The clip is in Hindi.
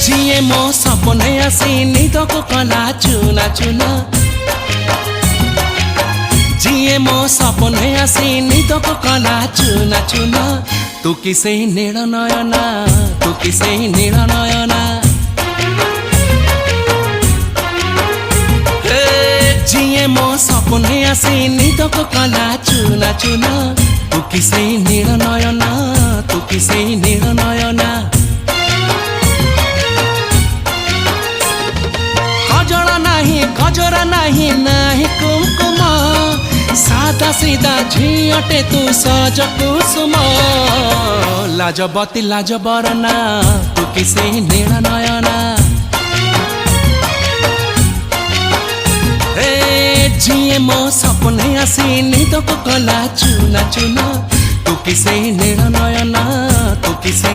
जिए मो सपने आसी निदको कला चुना चुना जिए मो सपने आसी निदको कला चुना चुना तू किसे नील नयना तू किसे नील नयना जिए मो सपने आसी निदको कला चुना चुना तू किसे नील नयना तू किसे नील नयना गजरा नहीं नाही कुमकुम सादा सीधा झियटे तू सज कुसुम लाजबती लाज बरना तू किसे नील नयना जिए मो सपने आसी निदको कला चुना चुना तू किसे नील नयना तू किसे